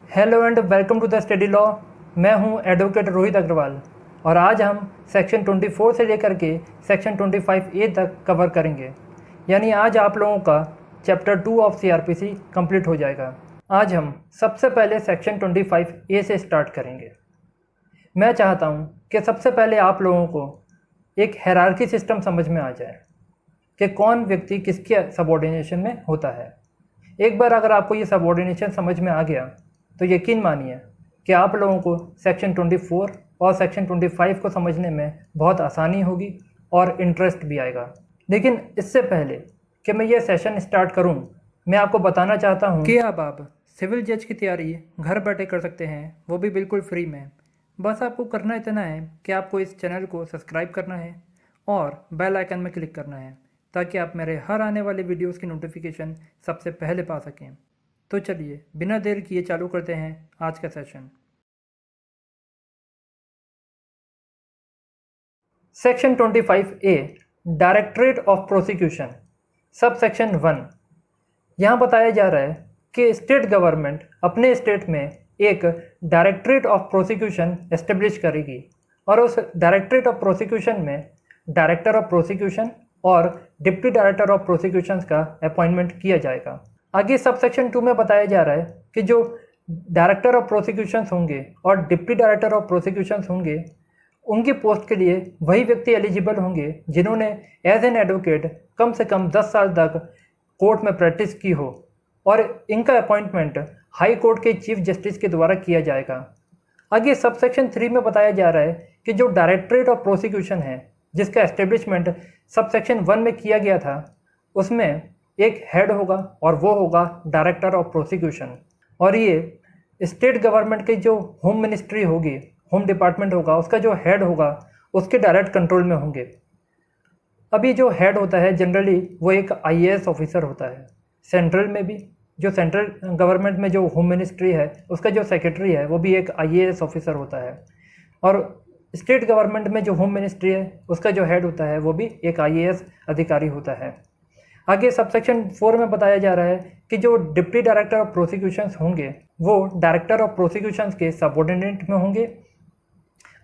Hello and welcome to the study law. मैं हूं advocate Rohit Agarwal और आज हम सेक्शन 24 से लेकर के सेक्शन 25A तक कवर करेंगे। यानी आज आप लोगों का चैप्टर 2 ऑफ CRPC कंप्लीट हो जाएगा। आज हम सबसे पहले सेक्शन 25A से स्टार्ट करेंगे। मैं चाहता हूं कि सबसे पहले आप लोगों को एक हायरार्की सिस्टम समझ में आ जाए कि कौन व्यक्ति किसके सबऑर्डिनेशन में होता है। एक बार अगर आपको ये सबऑर्डिनेशन समझ में आ गया तो यकीन मानिए कि आप लोगों को सेक्शन 24 और सेक्शन 25 को समझने में बहुत आसानी होगी और इंटरेस्ट भी आएगा। लेकिन इससे पहले कि मैं ये सेशन स्टार्ट करूं, मैं आपको बताना चाहता हूं कि अब आप सिविल जज की तैयारी घर बैठे कर सकते हैं, वो भी बिल्कुल फ्री में। बस आपको करना इतना है कि आपको इस चैनल को सब्सक्राइब करना है और बेल आइकन में क्लिक करना है ताकि आप मेरे हर आने वाले वीडियोस की नोटिफिकेशन सबसे पहले पा सकें। तो चलिए बिना देर किए चालू करते हैं आज का session. Section 25A directorate of prosecution सब सेक्शन 1। यहाँ बताया जा रहा है कि स्टेट गवर्नमेंट अपने स्टेट में एक डायरेक्टरेट ऑफ प्रोसिक्यूशन एस्टेब्लिश करेगी और उस डायरेक्टरेट ऑफ प्रोसिक्यूशन में डायरेक्टर ऑफ प्रोसिक्यूशन और डिप्टी डायरेक्टर ऑफ प्रोसिक्यूशन का अपॉइंटमेंट किया जाएगा। आगे सब सेक्शन 2 में बताया जा रहा है कि जो डायरेक्टर ऑफ प्रोसिक्यूशन होंगे और डिप्टी डायरेक्टर ऑफ प्रोसिक्यूशन होंगे, उनकी पोस्ट के लिए वही व्यक्ति एलिजिबल होंगे जिन्होंने एज एन एडवोकेट कम से कम 10 साल तक कोर्ट में प्रैक्टिस की हो और इनका अपॉइंटमेंट हाई कोर्ट के चीफ जस्टिस के द्वारा किया जाएगा। आगे सब सेक्शन 3 में बताया जा रहा है कि जो डायरेक्टरेट ऑफ प्रोसिक्यूशन है जिसका एस्टेब्लिशमेंट सब सेक्शन 1 में किया गया था, उसमें एक हेड होगा और वो होगा डायरेक्टर ऑफ प्रोसिक्यूशन। और ये स्टेट गवर्नमेंट की जो होम मिनिस्ट्री होगी, होम डिपार्टमेंट होगा, उसका जो हेड होगा उसके डायरेक्ट कंट्रोल में होंगे। अभी जो हेड होता है जनरली वो एक IAS ऑफिसर होता है। सेंट्रल में भी जो सेंट्रल गवर्नमेंट में जो होम मिनिस्ट्री है उसका जो सेक्रेटरी है वो भी एक IAS ऑफिसर होता है और स्टेट गवर्नमेंट में जो होम मिनिस्ट्री है उसका जो हेड होता है वो भी एक IAS अधिकारी होता है। आगे सबसेक्शन 4 में बताया जा रहा है कि जो डिप्टी डायरेक्टर ऑफ प्रोसिक्यूशंस होंगे वो डायरेक्टर ऑफ प्रोसिक्यूशंस के सबऑर्डिनेट में होंगे।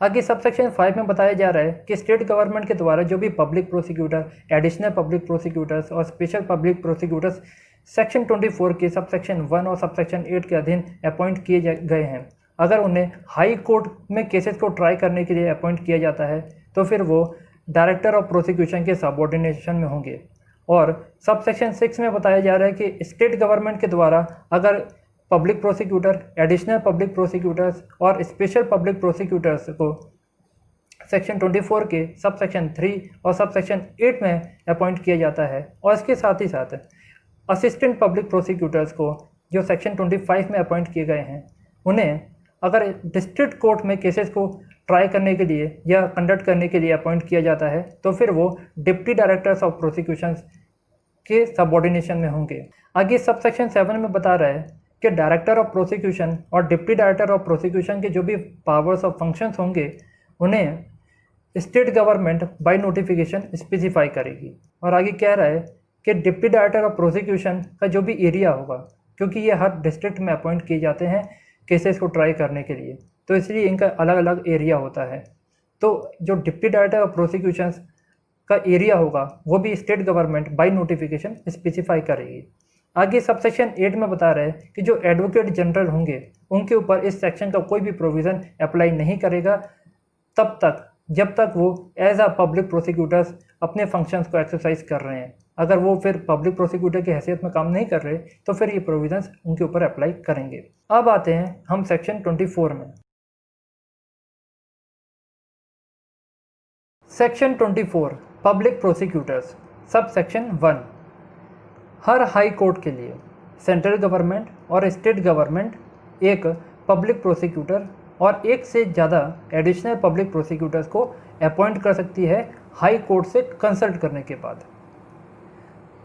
आगे सबसेक्शन 5 में बताया जा रहा है कि स्टेट गवर्नमेंट के द्वारा जो भी public prosecutor, additional public prosecutors और स्पेशल पब्लिक प्रोसिक्यूटर्स सेक्शन 24 के सबसेक्शन 1 और सबसेक्शन 8 के अधीन अपॉइंट किए गए हैं, अगर उन्हें हाई कोर्ट में केसेस को ट्राई करने के लिए अपॉइंट किया जाता है तो फिर वो डायरेक्टर ऑफ प्रोसिक्यूशन के सबऑर्डिनेशन में होंगे। और सबसेक्शन 6 में बताया जा रहा है कि स्टेट गवर्नमेंट के द्वारा अगर public prosecutor, additional public prosecutors और स्पेशल पब्लिक प्रोसिक्यूटर्स को सेक्शन 24 के सबसेक्शन 3 और सबसेक्शन 8 में अपॉइंट किया जाता है और इसके साथ ही साथ असिस्टेंट पब्लिक प्रोसिक्यूटर्स को जो सेक्शन 25 में अपॉइंट किए गए हैं, उन्हें अगर डिस्ट्रिक्ट कोर्ट में केसेस को ट्राई करने के लिए या कंडक्ट करने के लिए अपॉइंट किया जाता है तो फिर वो डिप्टी डायरेक्टर्स ऑफ प्रोसिक्यूशंस के सबऑर्डिनेशन में होंगे। आगे सबसेक्शन 7 में बता रहा है कि डायरेक्टर ऑफ प्रोसिक्यूशन और डिप्टी डायरेक्टर ऑफ प्रोसिक्यूशन के जो भी पावर्स और फंक्शंस होंगे उन्हें state government by notification specify करेगी। और आगे कह रहा है कि डिप्टी डायरेक्टर ऑफ प्रोसिक्यूशन का जो भी एरिया होगा, क्योंकि ये हर डिस्ट्रिक्ट में अपॉइंट किए जाते हैं केसेस को ट्राई करने के लिए, तो इसलिए इनका अलग अलग एरिया होता है। तो जो डिप्टी डायरेक्टर ऑफ प्रोसिक्यूशंस का एरिया होगा वो भी state government by notification specify करेगी। आगे सबसेक्शन 8 में बता रहे हैं कि जो एडवोकेट जनरल होंगे उनके ऊपर इस सेक्शन का कोई भी प्रोविज़न अप्लाई नहीं करेगा तब तक जब तक वो एज अ पब्लिक प्रोसिक्यूटर्स अपने फंक्शंस को एक्सरसाइज कर रहे हैं। अगर वो फिर पब्लिक प्रोसिक्यूटर की हैसियत में काम नहीं कर रहे तो फिर ये प्रोविजंस उनके ऊपर अप्लाई करेंगे। अब आते हैं हम सेक्शन 24 में। Section 24 public prosecutors sub section 1। हर हाई कोर्ट के लिए सेंट्रल गवर्नमेंट और स्टेट गवर्नमेंट एक पब्लिक प्रोसिक्यूटर और एक से ज़्यादा एडिशनल पब्लिक प्रोसिक्यूटर्स को अपॉइंट कर सकती है हाई कोर्ट से कंसल्ट करने के बाद,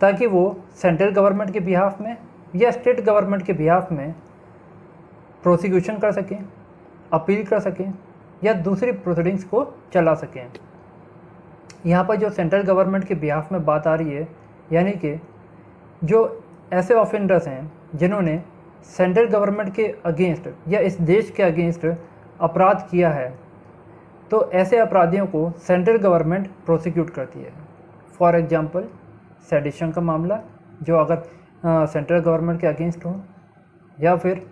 ताकि वो सेंट्रल गवर्नमेंट के बिहाफ में या स्टेट गवर्नमेंट के बिहाफ में प्रोसिक्यूशन कर सकें, अपील कर सकें या दूसरी प्रोसीडिंग्स को चला सकें। यहाँ पर जो सेंट्रल गवर्नमेंट के बिहाफ में बात आ रही है, यानी कि जो ऐसे ऑफेंडर्स हैं जिन्होंने सेंट्रल गवर्नमेंट के अगेंस्ट या इस देश के अगेंस्ट अपराध किया है तो ऐसे अपराधियों को सेंट्रल गवर्नमेंट प्रोसिक्यूट करती है। फॉर एग्जांपल सेडिशन का मामला जो अगर सेंट्रल गवर्नमेंट के अगेंस्ट हो, या फिर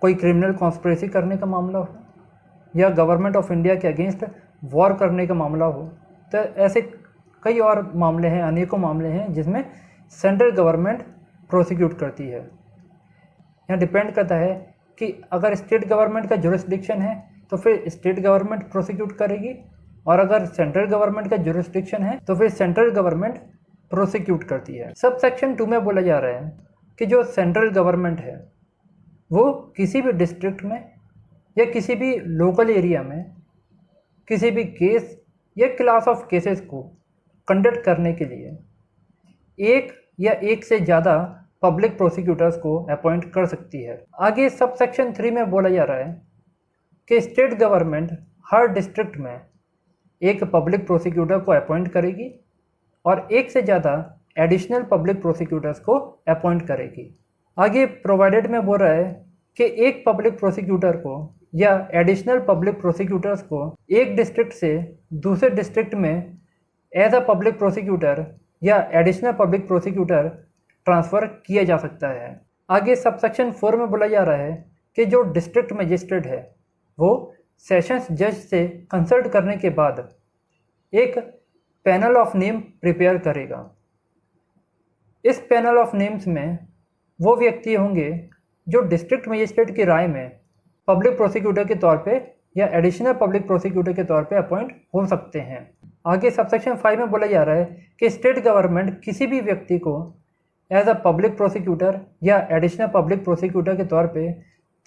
कोई क्रिमिनल कॉन्स्पिरेसी करने का मामला हो, या गवर्नमेंट ऑफ इंडिया के अगेंस्ट वॉर करने का मामला हो। तो ऐसे कई और मामले हैं, अनेकों मामले हैं जिसमें सेंट्रल गवर्नमेंट प्रोसिक्यूट करती है। यहाँ डिपेंड करता है कि अगर स्टेट गवर्नमेंट का जुरिस्डिक्शन है तो फिर स्टेट गवर्नमेंट प्रोसिक्यूट करेगी, और अगर सेंट्रल गवर्नमेंट का जुरिस्डिक्शन है तो फिर सेंट्रल गवर्नमेंट प्रोसिक्यूट करती है। सब सेक्शन 2 में बोला जा रहा है कि जो सेंट्रल गवर्नमेंट है वो किसी भी डिस्ट्रिक्ट में या किसी भी लोकल एरिया में किसी भी केस या क्लास ऑफ केसेस को कंडक्ट करने के लिए एक या एक से ज़्यादा पब्लिक प्रोसिक्यूटर्स को अपॉइंट कर सकती है। आगे सब सेक्शन 3 में बोला जा रहा है कि स्टेट गवर्नमेंट हर डिस्ट्रिक्ट में एक पब्लिक प्रोसिक्यूटर को अपॉइंट करेगी और एक से ज़्यादा एडिशनल पब्लिक प्रोसिक्यूटर्स को अपॉइंट करेगी। आगे प्रोवाइडेड में बोल रहा है कि एक पब्लिक प्रोसिक्यूटर को या एडिशनल पब्लिक प्रोसिक्यूटर्स को एक डिस्ट्रिक्ट से दूसरे डिस्ट्रिक्ट में एज अ पब्लिक प्रोसिक्यूटर या एडिशनल पब्लिक प्रोसिक्यूटर ट्रांसफ़र किया जा सकता है। आगे सबसेक्शन 4 में बोला जा रहा है कि जो डिस्ट्रिक्ट मजिस्ट्रेट है वो सेशंस जज से कंसल्ट करने के बाद एक पैनल ऑफ नेम प्रिपेयर करेगा। इस पैनल ऑफ नेम्स में वो व्यक्ति होंगे जो डिस्ट्रिक्ट मजिस्ट्रेट की राय में पब्लिक प्रोसिक्यूटर के तौर पे या एडिशनल पब्लिक प्रोसिक्यूटर के तौर पे अपॉइंट हो सकते हैं। आगे सबसेक्शन 5 में बोला जा रहा है कि स्टेट गवर्नमेंट किसी भी व्यक्ति को एज अ पब्लिक प्रोसिक्यूटर या एडिशनल पब्लिक प्रोसिक्यूटर के तौर पे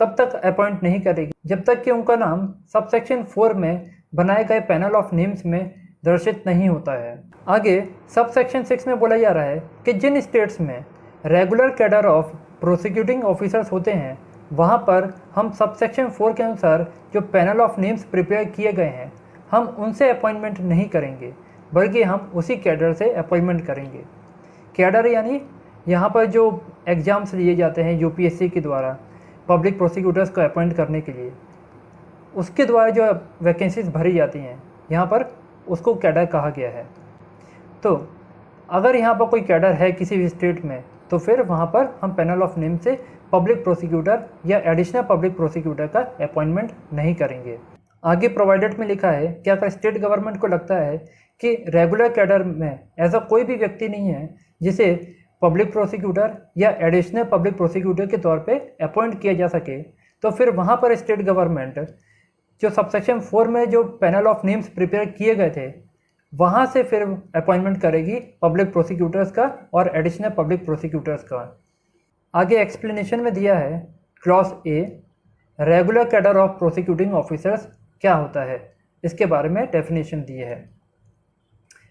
तब तक अपॉइंट नहीं करेगी जब तक कि उनका नाम सबसेक्शन 4 में बनाए गए पैनल ऑफ नेम्स में दर्शित नहीं होता है। आगे सबसेक्शन 6 में बोला जा रहा है कि जिन स्टेट्स में regular cadre of prosecuting officers होते हैं वहाँ पर हम सबसेक्शन 4 के अनुसार जो पैनल ऑफ नेम्स प्रिपेयर किए गए हैं हम उनसे अपॉइंटमेंट नहीं करेंगे, बल्कि हम उसी कैडर से अपॉइंटमेंट करेंगे। कैडर यानी यहाँ पर जो एग्ज़ाम्स लिए जाते हैं यूपीएससी के द्वारा पब्लिक प्रोसिक्यूटर्स को अपॉइंट करने के लिए, उसके द्वारा जो वैकेंसीज भरी जाती हैं यहाँ पर उसको कैडर कहा गया है। तो अगर यहाँ पर कोई कैडर है किसी भी स्टेट में तो फिर वहाँ पर हम पैनल ऑफ नेम से पब्लिक प्रोसिक्यूटर या एडिशनल पब्लिक प्रोसिक्यूटर का अपॉइंटमेंट नहीं करेंगे। आगे प्रोवाइडेड में लिखा है कि अगर स्टेट गवर्नमेंट को लगता है कि रेगुलर कैडर में ऐसा कोई भी व्यक्ति नहीं है जिसे पब्लिक प्रोसिक्यूटर या एडिशनल पब्लिक प्रोसिक्यूटर के तौर पे अपॉइंट किया जा सके तो फिर वहाँ पर स्टेट गवर्नमेंट जो सबसेक्शन 4 में जो पैनल ऑफ नेम्स प्रिपेयर किए गए थे वहाँ से फिर अपॉइंटमेंट करेगी पब्लिक प्रोसिक्यूटर्स का और एडिशनल पब्लिक प्रोसिक्यूटर्स का। आगे एक्सप्लेनेशन में दिया है clause a regular cadre of prosecuting officers क्या होता है, इसके बारे में डेफिनेशन दी है।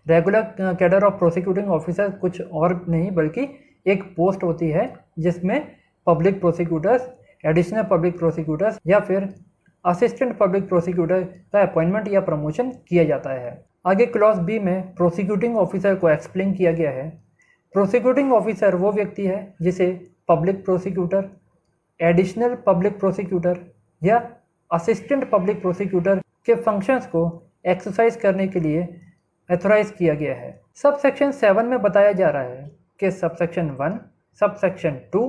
Regular cadre of prosecuting officer कुछ और नहीं बल्कि एक पोस्ट होती है जिसमें public prosecutors, additional public prosecutors या फिर असिस्टेंट पब्लिक प्रोसिक्यूटर का अपॉइंटमेंट या प्रमोशन किया जाता है। आगे क्लॉज बी में प्रोसिक्यूटिंग ऑफिसर को एक्सप्लेन किया गया है। प्रोसिक्यूटिंग ऑफिसर वो व्यक्ति है जिसे public prosecutor, additional public prosecutor या असिस्टेंट पब्लिक प्रोसिक्यूटर के फंक्शंस को एक्सरसाइज करने के लिए ऑथराइज किया गया है। सबसेक्शन 7 में बताया जा रहा है कि सबसेक्शन 1, सबसेक्शन 2,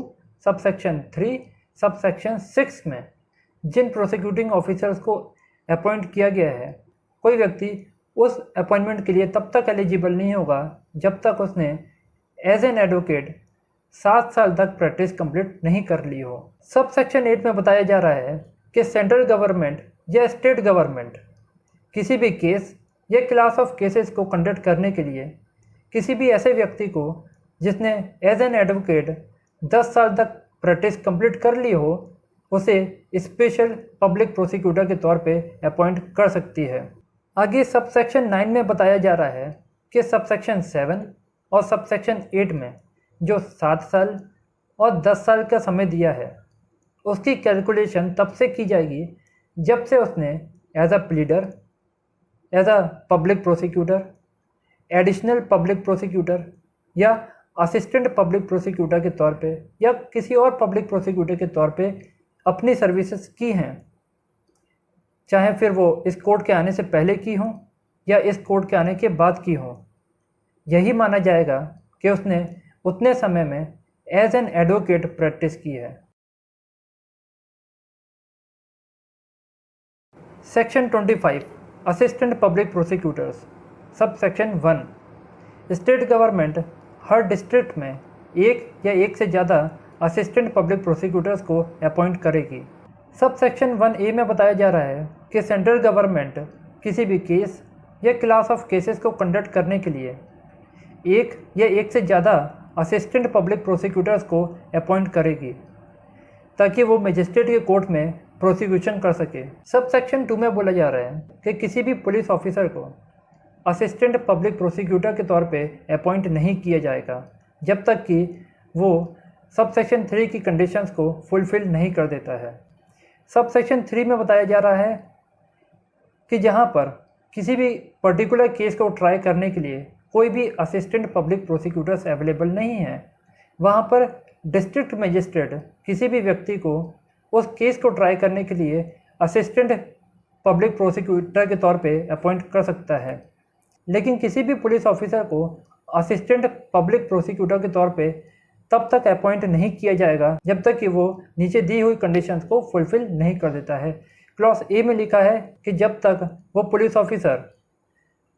सबसेक्शन 3, सबसेक्शन 6 में जिन प्रोसिक्यूटिंग ऑफिसर्स को अपॉइंट किया गया है कोई व्यक्ति उस अपॉइंटमेंट के लिए तब तक एलिजिबल नहीं होगा जब तक उसने एज एन एडवोकेट 7 साल तक प्रैक्टिस कंप्लीट नहीं कर ली हो। सबसेक्शन 8 में बताया जा रहा है कि सेंट्रल गवर्नमेंट या स्टेट गवर्नमेंट किसी भी केस या क्लास ऑफ केसेस को कंडक्ट करने के लिए किसी भी ऐसे व्यक्ति को जिसने एज एन एडवोकेट 10 साल तक प्रैक्टिस कंप्लीट कर ली हो उसे स्पेशल पब्लिक प्रोसिक्यूटर के तौर पे अपॉइंट कर सकती है। आगे सबसेक्शन 9 में बताया जा रहा है कि सबसेक्शन 7 और सबसेक्शन 8 में जो 7 साल और 10 साल का समय दिया है उसकी कैलकुलेशन तब से की जाएगी जब से उसने as a pleader, as a public prosecutor, additional public prosecutor या असिस्टेंट पब्लिक प्रोसिक्यूटर के तौर पे या किसी और पब्लिक प्रोसिक्यूटर के तौर पे अपनी सर्विसेज की हैं, चाहे फिर वो इस कोर्ट के आने से पहले की हों या इस कोर्ट के आने के बाद की हों, यही माना जाएगा कि उसने उतने समय में एज एन एडवोकेट प्रैक्टिस की है। Section 25 assistant public prosecutors sub section 1 state government हर डिस्ट्रिक्ट में एक या एक से ज़्यादा असिस्टेंट पब्लिक प्रोसिक्यूटर्स को अपॉइंट करेगी। सब सेक्शन 1A में बताया जा रहा है कि सेंट्रल गवर्नमेंट किसी भी केस या क्लास ऑफ केसेस को कंडक्ट करने के लिए एक या एक से ज़्यादा असिस्टेंट पब्लिक प्रोसिक्यूटर्स को अपॉइंट करेगी ताकि वो मजिस्ट्रेट के कोर्ट में प्रोसिक्यूशन कर सके। सब सेक्शन 2 में बोला जा रहा है कि किसी भी पुलिस ऑफिसर को असिस्टेंट पब्लिक प्रोसिक्यूटर के तौर पे अपॉइंट नहीं किया जाएगा जब तक कि वो सब सेक्शन 3 की कंडीशंस को फुलफ़िल नहीं कर देता है। सब सेक्शन 3 में बताया जा रहा है कि जहाँ पर किसी भी पर्टिकुलर केस को ट्राई करने के लिए कोई भी असिस्टेंट पब्लिक प्रोसिक्यूटर्स अवेलेबल नहीं है, वहाँ पर डिस्ट्रिक्ट मजिस्ट्रेट किसी भी व्यक्ति को उस केस को ट्राई करने के लिए असिस्टेंट पब्लिक प्रोसिक्यूटर के तौर पे अपॉइंट कर सकता है। लेकिन किसी भी पुलिस ऑफिसर को असिस्टेंट पब्लिक प्रोसिक्यूटर के तौर पे तब तक अपॉइंट नहीं किया जाएगा जब तक कि वो नीचे दी हुई कंडीशंस को फुलफ़िल नहीं कर देता है। क्लॉज ए में लिखा है कि जब तक वो पुलिस ऑफिसर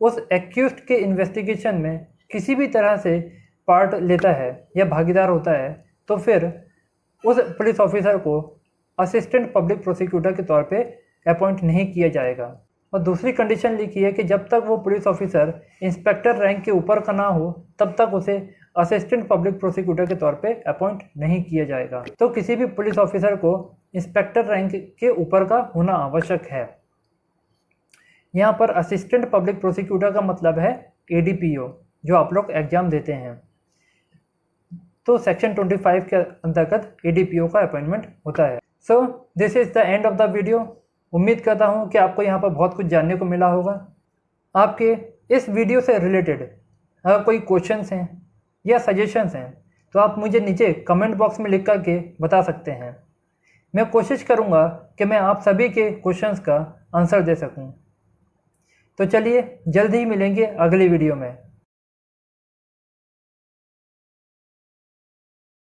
उस एक्यूज्ड के इन्वेस्टिगेशन में किसी भी तरह से पार्ट लेता है या भागीदार होता है तो फिर उस पुलिस ऑफिसर को असिस्टेंट पब्लिक प्रोसिक्यूटर के तौर पे अपॉइंट नहीं किया जाएगा। और दूसरी कंडीशन लिखी है कि जब तक वो पुलिस ऑफिसर इंस्पेक्टर रैंक के ऊपर का ना हो तब तक उसे असिस्टेंट पब्लिक प्रोसिक्यूटर के तौर पे अपॉइंट नहीं किया जाएगा। तो किसी भी पुलिस ऑफिसर को इंस्पेक्टर रैंक के ऊपर का होना आवश्यक है। यहाँ पर असिस्टेंट पब्लिक प्रोसिक्यूटर का मतलब है ADPO जो आप लोग एग्ज़ाम देते हैं। तो सेक्शन 25 के अंतर्गत ADPO का अपॉइंटमेंट होता है। So this is the end of the video. उम्मीद करता हूँ कि आपको यहाँ पर बहुत कुछ जानने को मिला होगा। आपके इस वीडियो से रिलेटेड अगर कोई क्वेश्चंस हैं या सजेशंस हैं तो आप मुझे नीचे कमेंट बॉक्स में लिख करके बता सकते हैं। मैं कोशिश करूँगा कि मैं आप सभी के क्वेश्चंस का आंसर दे सकूँ। तो चलिए जल्द ही मिलेंगे अगली वीडियो में।